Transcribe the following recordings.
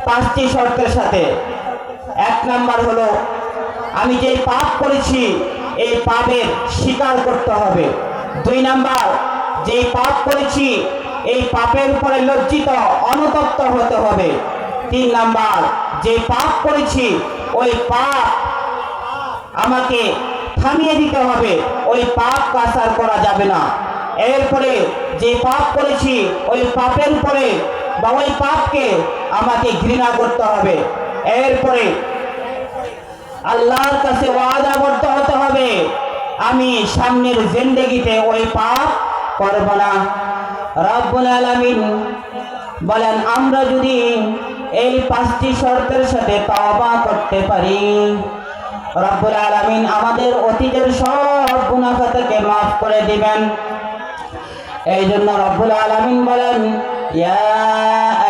পাঁচটি শর্তের সাথে। এক নাম্বার হলো আমি যে পাপ করেছি এই পাপের স্বীকার করতে হবে। দুই নাম্বার, যে পাপ করেছি এই পাপের উপরে লজ্জিত অনুতপ্ত হতে হবে। তিন নাম্বার, যে পাপ করেছি ওই পাপ আমাকে থামিয়ে দিতে হবে, ওই পাপ কাজ আর করা যাবে না। এরপরে যে পাপ করেছি ওই পাপের উপরে বা ওই পাপকে আমাকে ঘৃণা করতে হবে। এরপরে আল্লাহর কাছে ওয়াদাবদ্ধ হতে হবে আমি সামনের জিন্দেগিতে ওই পাপ করব না। রব্বুল আলামিন বলেন, আমরা যদি এই পাঁচটি শর্তের সাথে তওবা করতে পারি, রব্বুল আলামিন আমাদের অতীতের সব গুনাহ খাতাকে মাফ করে দিবেন। এই জন্য রব্বুল আলামিন বলেন, ইয়া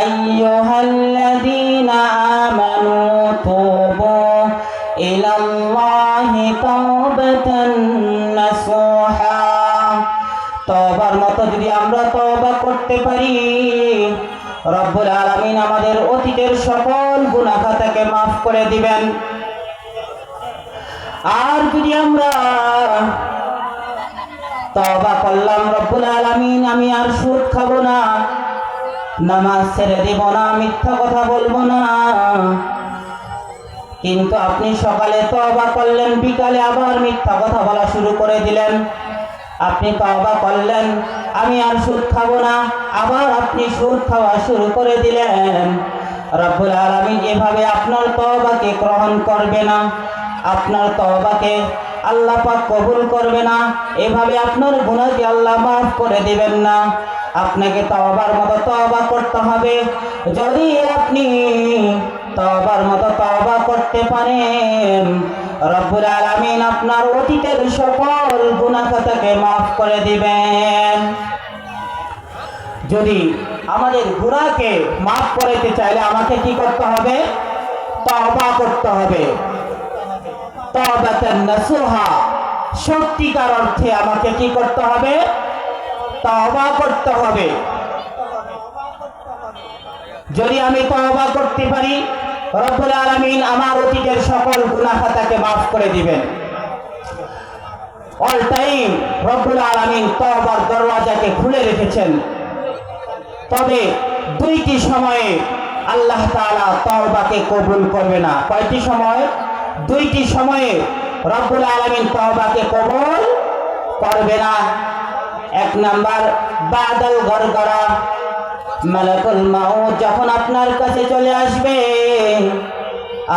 আইয়ুহাল্লাযীনা আমানু তুবু ইলাল্লাহি তাওবাতান নাসুহা। তওবার মতো যদি আমরা তওবা করতে পারি, রব্বুল আলামিন আমাদের অতীতের সকল গুনাহ খাতাকে মাফ করে দিবেন। আর যদি আমরা তওবা করলাম, রব্বুল আলামিন আমি আর সুদ খাবো না, নামাজ ছেড়ে দেব না, মিথ্যা কথা বলবো না, কিন্তু আপনি সকালে তওবা করলেন, বিকালে আবার মিথ্যা কথা বলা শুরু করে দিলেন। আপনি তওবা করলেন আমি আর সুদ খাবো না, আবার আপনি সুদ খাওয়া শুরু করে দিলেন। রব্বুল আলামিন এভাবে আপনার তওবাকে গ্রহণ করবে না, আপনার তওবাকে আল্লাহ পাক কবুল করবে না, এভাবে আপনার গুনাহকে আল্লাহ মাফ করে দিবেন না। আপনাকে তওবার মতো তওবা করতে হবে। যদি আপনি তওবার মতো তওবা করতে পারেন, রব্বুল আলামিন আপনার অতীতের সকল গুনাহ খাতাকে মাফ করে দিবেন। যদি আমাদের গুনাহকে মাফ করতে চাইলে আমাকে কি করতে হবে? তওবা করতে হবে। তাওবাতান নাসুহা, সত্যিকার অর্থে আমাকে কি করতে হবে? তওবা করতে হবে। যদি আমি তওবা করতে পারি, রব্বুল আলামিন আমার অতীতের সকল গুনাহ খাতাকে মাফ করে দিবেন। অল টাইম রব্বুল আলামিন তওবার দরওয়াজাকে খুলে রেখেছেন। তবে দুইটি সময়ে আল্লাহ তাআলা তওবাকে কবুল করবে না। কয়টি সময়? দুইটি সময়ে রব্বুল আলামিন তওবাকে কবুল করবে না। এক নাম্বার, বাদাল গরগরা, মালাকুল মাউত যখন আপনার কাছে চলে আসবে,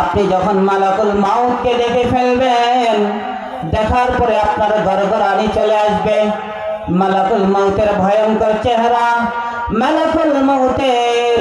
আপনি যখন মালাকুল মাউতকে দেখে ফেলবেন, দেখার পরে আপনার গরগরানি চলে আসবে। মালাকুল মাউতের ভয়ঙ্কর চেহারা, মালাকুল মাউতের